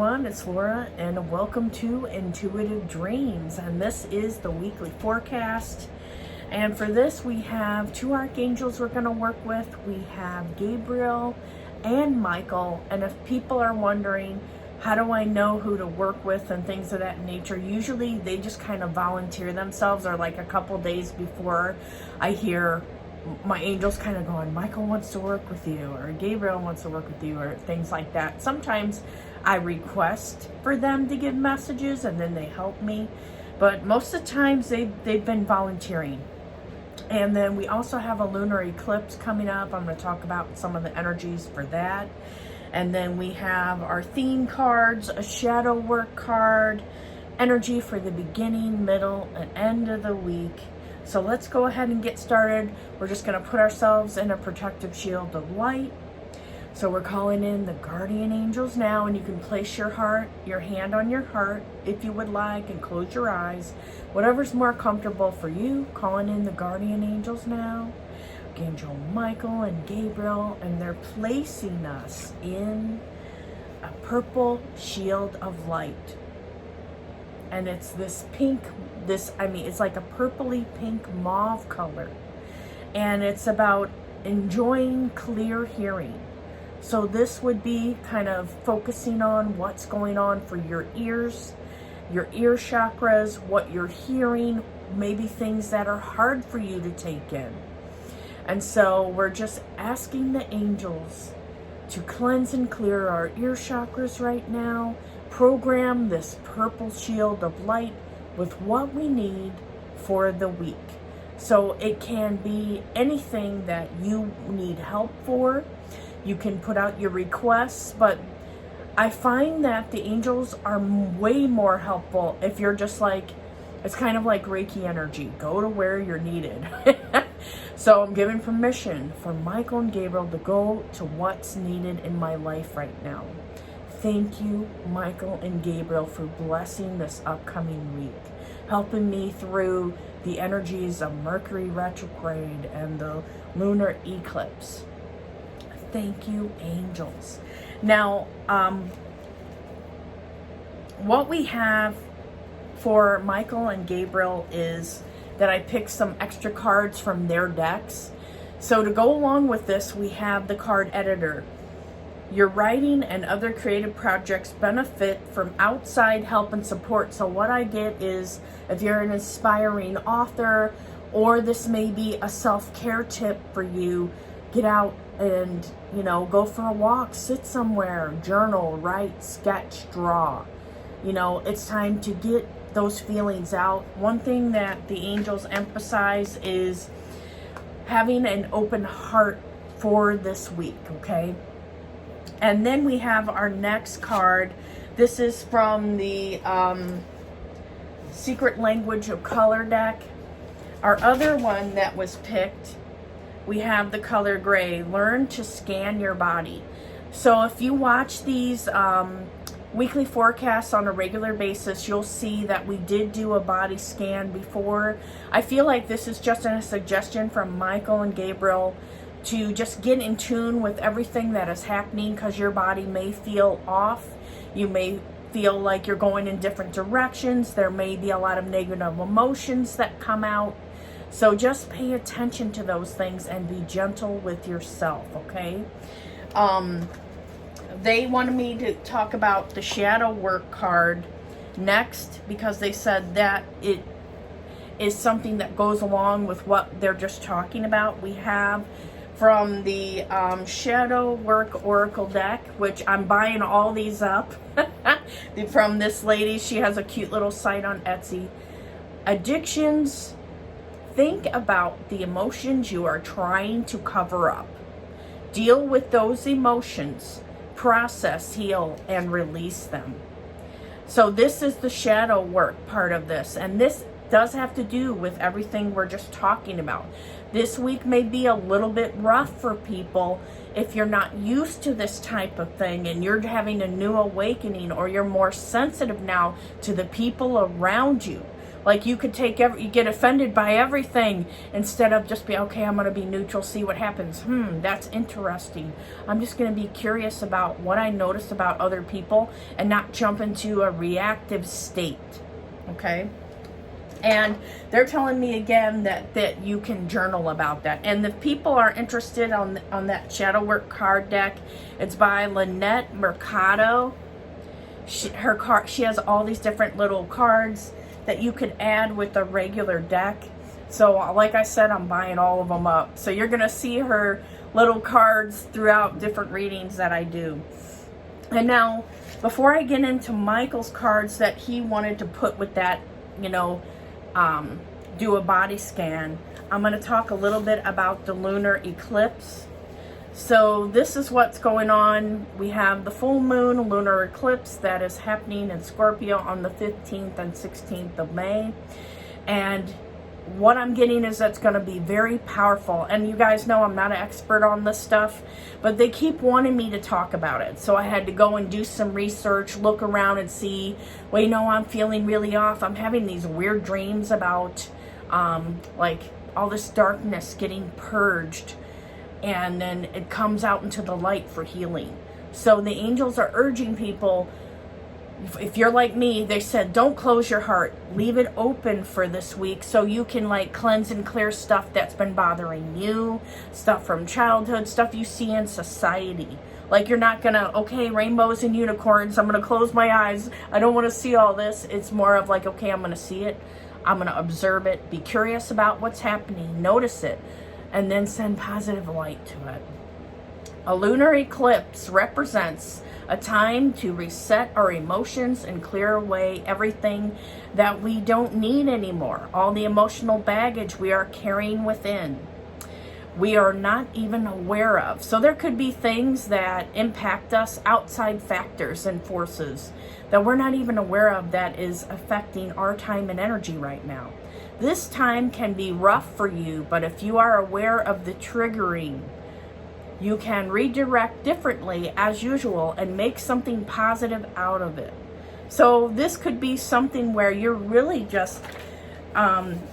everyone, it's Laura and welcome to Intuitive Dreams, and this is the weekly forecast. And for this we have two archangels we're going to work with. We have Gabriel and Michael, and if people are wondering how do I know who to work with and things of that nature, usually they just kind of volunteer themselves, or like a couple days before I hear my angels kind of going, Michael wants to work with you, or Gabriel wants to work with you, or things like that. Sometimes I request for them to give messages and then they help me, but most of the times they've been volunteering. And then we also have a lunar eclipse coming up. I'm going to talk about some of the energies for that. And then we have our theme cards, a shadow work card, energy for the beginning, middle, and end of the week. So let's go ahead and get started. We're just going to put ourselves in a protective shield of light. So we're calling in the guardian angels now, and you can place your hand on your heart if you would like, and close your eyes. Whatever's more comfortable for you. Calling in the guardian angels now. Archangel Michael and Gabriel, and they're placing us in a purple shield of light. And it's this pink, it's like a purpley pink mauve color. And it's about enjoying clear hearing. So this would be kind of focusing on what's going on for your ears, your ear chakras, what you're hearing, maybe things that are hard for you to take in. And so we're just asking the angels to cleanse and clear our ear chakras right now. Program this purple shield of light with what we need for the week. So it can be anything that you need help for. You can put out your requests, but I find that the angels are way more helpful if you're just like, it's kind of like Reiki energy. Go to where you're needed. So I'm giving permission for Michael and Gabriel to go to what's needed in my life right now. Thank you, Michael and Gabriel, for blessing this upcoming week, helping me through the energies of Mercury retrograde and the lunar eclipse. Thank you, angels. Now, what we have for Michael and Gabriel is that I picked some extra cards from their decks. So to go along with this, we have the card editor. Your writing and other creative projects benefit from outside help and support. So what I get is, if you're an aspiring author, or this may be a self-care tip for you, get out and, go for a walk, sit somewhere, journal, write, sketch, draw. It's time to get those feelings out. One thing that the angels emphasize is having an open heart for this week, okay? And then we have our next card. This is from the Secret Language of Color deck. Our other one that was picked, we have the color gray. Learn to scan your body. So if you watch these weekly forecasts on a regular basis, you'll see that we did do a body scan before. I feel like this is just a suggestion from Michael and Gabriel to just get in tune with everything that is happening, because your body may feel off. You may feel like you're going in different directions. There may be a lot of negative emotions that come out. So just pay attention to those things and be gentle with yourself, okay? They wanted me to talk about the shadow work card next, because they said that it is something that goes along with what they're just talking about. We have from the Shadow Work Oracle deck, which I'm buying all these up from this lady. She has a cute little site on Etsy. Addictions. Think about the emotions you are trying to cover up. Deal with those emotions. Process, heal, and release them. So this is the shadow work part of this, and this does have to do with everything we're just talking about. This week may be a little bit rough for people if you're not used to this type of thing and you're having a new awakening, or you're more sensitive now to the people around you. Like you could you get offended by everything instead of just be, okay, I'm going to be neutral, see what happens. That's interesting. I'm just going to be curious about what I notice about other people and not jump into a reactive state. Okay? And they're telling me again that you can journal about that. And if people are interested on that shadow work card deck, it's by Lynette Mercado. She has all these different little cards that you could add with a regular deck. So like I said, I'm buying all of them up. So you're going to see her little cards throughout different readings that I do. And now, before I get into Michael's cards that he wanted to put with that, do a body scan, I'm going to talk a little bit about the lunar eclipse. So this is what's going on. We have the full moon lunar eclipse that is happening in Scorpio on the 15th and 16th of May. And what I'm getting is that's going to be very powerful. And you guys know I'm not an expert on this stuff, but they keep wanting me to talk about it. So I had to go and do some research, look around and see, well, I'm feeling really off. I'm having these weird dreams about like all this darkness getting purged. And then it comes out into the light for healing. So the angels are urging people, if you're like me, they said, don't close your heart. Leave it open for this week so you can like cleanse and clear stuff that's been bothering you, stuff from childhood, stuff you see in society. Like you're not going to, okay, rainbows and unicorns, I'm going to close my eyes. I don't want to see all this. It's more of like, okay, I'm going to see it. I'm going to observe it. Be curious about what's happening. Notice it. And then send positive light to it. A lunar eclipse represents a time to reset our emotions and clear away everything that we don't need anymore. All the emotional baggage we are carrying within, we are not even aware of. So there could be things that impact us, outside factors and forces that we're not even aware of that is affecting our time and energy right now. This time can be rough for you, but if you are aware of the triggering, you can redirect differently as usual and make something positive out of it. So this could be something where you're really just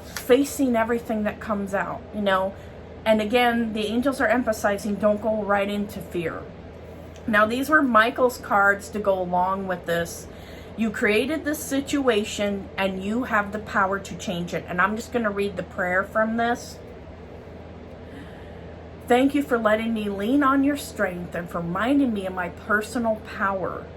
facing everything that comes out, And again, the angels are emphasizing, don't go right into fear. Now, these were Michael's cards to go along with this. You created this situation and you have the power to change it. And I'm just going to read the prayer from this. Thank you for letting me lean on your strength and for reminding me of my personal power.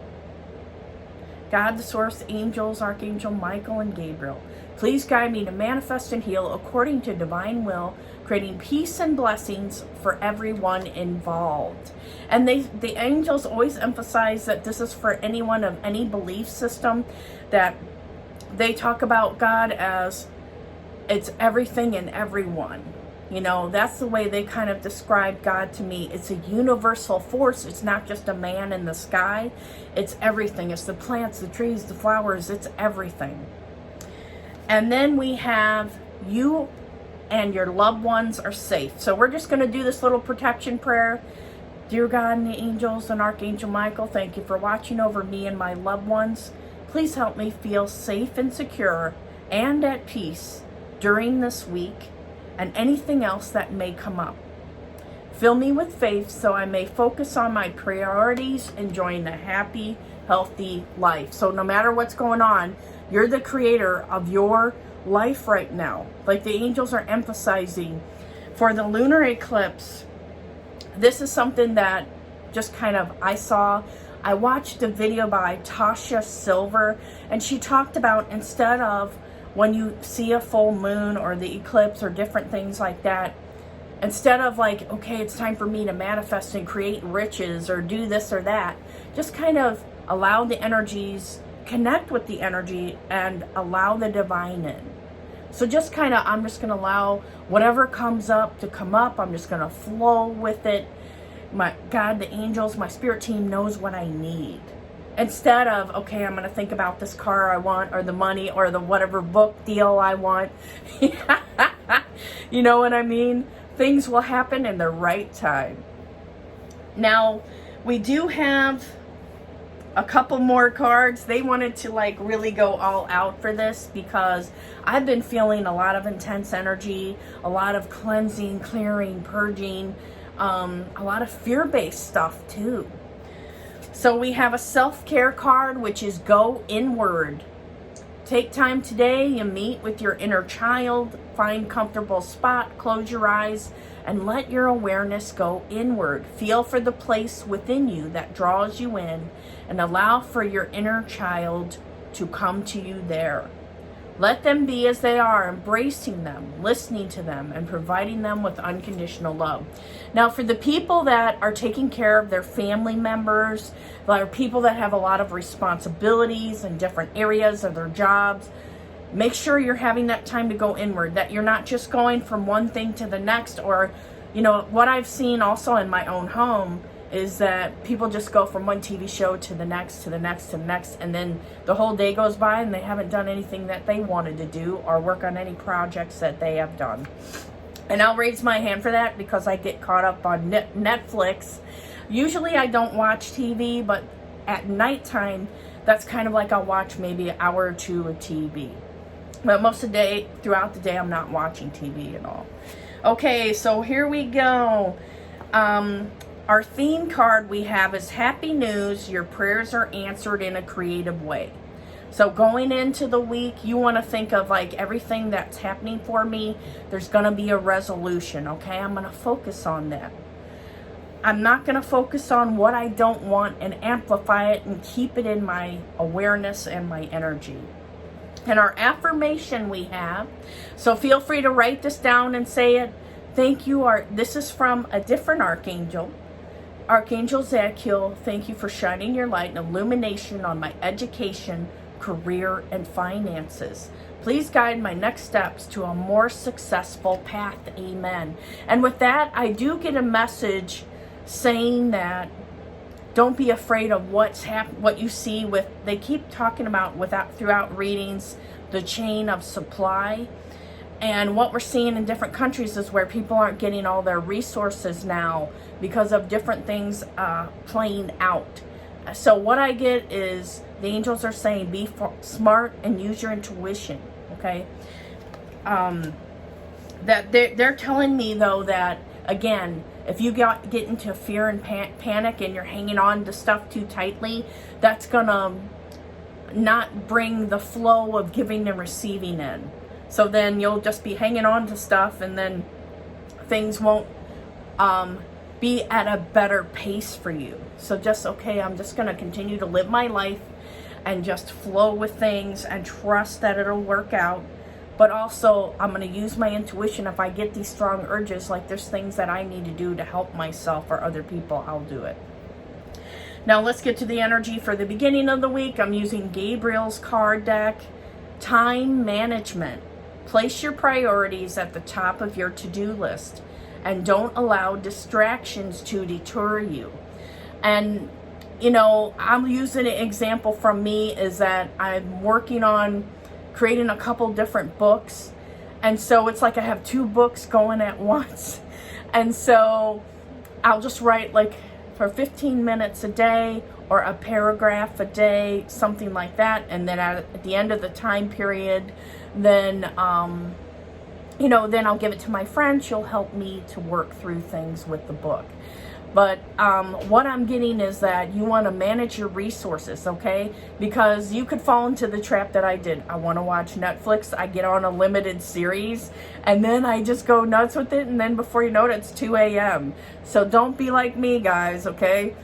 God, the source, angels, Archangel Michael and Gabriel, please guide me to manifest and heal according to divine will, creating peace and blessings for everyone involved. And the angels always emphasize that this is for anyone of any belief system, that they talk about God as it's everything and everyone. That's the way they kind of describe God to me. It's a universal force. It's not just a man in the sky. It's everything. It's the plants, the trees, the flowers. It's everything. And then we have you and your loved ones are safe. So we're just going to do this little protection prayer. Dear God and the angels and Archangel Michael, thank you for watching over me and my loved ones. Please help me feel safe and secure and at peace during this week and anything else that may come up. Fill me with faith so I may focus on my priorities, enjoying a happy, healthy life. So no matter what's going on, you're the creator of your life right now. Like the angels are emphasizing for the lunar eclipse, this is something that just kind of I watched a video by Tasha Silver, and she talked about instead of when you see a full moon or the eclipse or different things like that, instead of like, okay, it's time for me to manifest and create riches or do this or that, just kind of allow the energies, connect with the energy and allow the divine in. So just kind of, I'm just going to allow whatever comes up to come up. I'm just going to flow with it. My God, the angels, my spirit team knows what I need. Instead of, okay, I'm going to think about this car I want or the money or the whatever book deal I want. You know what I mean? Things will happen in the right time. Now, we do have a couple more cards. They wanted to like really go all out for this because I've been feeling a lot of intense energy, a lot of cleansing, clearing, purging, a lot of fear-based stuff too. So we have a self-care card, which is go inward. Take time today and meet with your inner child. Find comfortable spot, close your eyes, and let your awareness go inward. Feel for the place within you that draws you in and allow for your inner child to come to you there. Let them be as they are, embracing them, listening to them, and providing them with unconditional love. Now, for the people that are taking care of their family members, like people that have a lot of responsibilities in different areas of their jobs, make sure you're having that time to go inward, that you're not just going from one thing to the next. Or, you know, what I've seen also in my own home is that people just go from one TV show to the next, to the next, to the next, and then the whole day goes by and they haven't done anything that they wanted to do or work on any projects that they have done. And I'll raise my hand for that because I get caught up on Netflix. Usually I don't watch TV, but at nighttime, that's kind of like I'll watch maybe an hour or two of TV. But most of the day, throughout the day, I'm not watching TV at all. Okay, so here we go. Our theme card we have is Happy News. Your prayers are answered in a creative way. So going into the week, you want to think of like everything that's happening for me. There's going to be a resolution, okay? I'm going to focus on that. I'm not going to focus on what I don't want and amplify it and keep it in my awareness and my energy. And our affirmation we have, so feel free to write this down and say it. Thank you. This is from a different archangel. Archangel Chamuel, thank you for shining your light and illumination on my education, career, and finances. Please guide my next steps to a more successful path. Amen. And with that, I do get a message saying that don't be afraid of what you see with, they keep talking about throughout readings, the chain of supply. And what we're seeing in different countries is where people aren't getting all their resources now because of different things playing out. So what I get is the angels are saying be smart and use your intuition, okay? That they're telling me though that, again, if you get into fear and panic and you're hanging on to stuff too tightly, that's gonna not bring the flow of giving and receiving in. So then you'll just be hanging on to stuff and then things won't be at a better pace for you. So just, okay, I'm just going to continue to live my life and just flow with things and trust that it'll work out. But also, I'm going to use my intuition. If I get these strong urges, like there's things that I need to do to help myself or other people, I'll do it. Now let's get to the energy for the beginning of the week. I'm using Gabriel's card deck. Time management. Place your priorities at the top of your to-do list and don't allow distractions to deter you. And, you know, I'm using an example from me is that I'm working on creating a couple different books. And so it's like I have 2 books going at once. And so I'll just write like for 15 minutes a day or a paragraph a day, something like that. And then at the end of the time period, then, then I'll give it to my friend. She'll help me to work through things with the book. But what I'm getting is that you want to manage your resources, okay? Because you could fall into the trap that I did. I want to watch Netflix. I get on a limited series, and then I just go nuts with it, and then before you know it, it's 2 a.m. So don't be like me, guys, okay?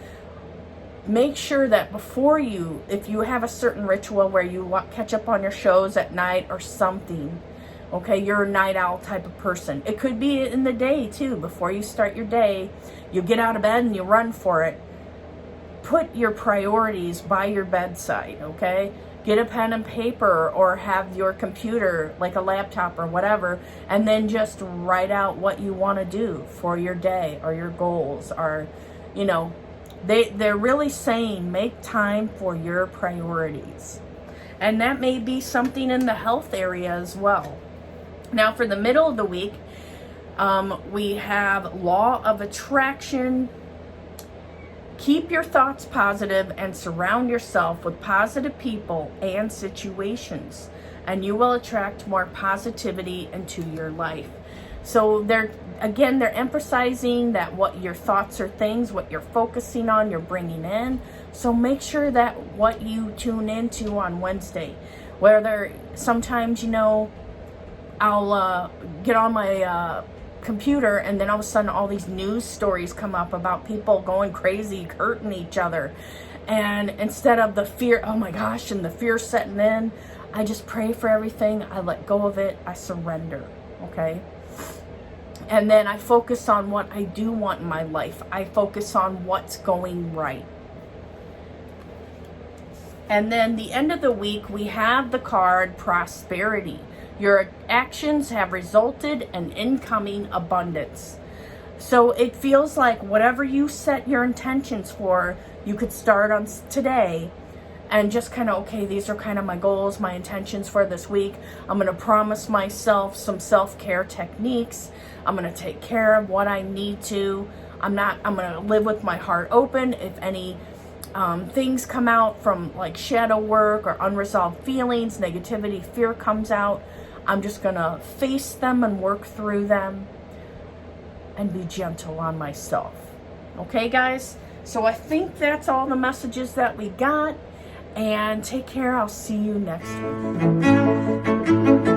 Make sure that before if you have a certain ritual where you catch up on your shows at night or something, okay, you're a night owl type of person. It could be in the day too. Before you start your day, you get out of bed and you run for it. Put your priorities by your bedside, okay? Get a pen and paper or have your computer, like a laptop or whatever, and then just write out what you want to do for your day or your goals or, they're really saying make time for your priorities. And that may be something in the health area as well. Now for the middle of the week, we have law of attraction, Keep your thoughts positive and surround yourself with positive people and situations, and you will attract more positivity into your life. So they're emphasizing that what your thoughts are things, what you're focusing on, you're bringing in. So make sure that what you tune into on Wednesday, whether sometimes, I'll get on my computer and then all of a sudden all these news stories come up about people going crazy, hurting each other. And instead of the fear, oh my gosh, and the fear setting in, I just pray for everything. I let go of it. I surrender. Okay. And then I focus on what I do want in my life. I focus on what's going right. And then the end of the week, we have the card Prosperity. Your actions have resulted in incoming abundance. So it feels like whatever you set your intentions for, you could start on today and just kind of, okay, these are kind of my goals, my intentions for this week. I'm going to promise myself some self-care techniques. I'm going to take care of what I need to. I'm going to live with my heart open. If any things come out from like shadow work or unresolved feelings, negativity, fear comes out, I'm just going to face them and work through them and be gentle on myself. Okay, guys? So I think that's all the messages that we got. And take care. I'll see you next week.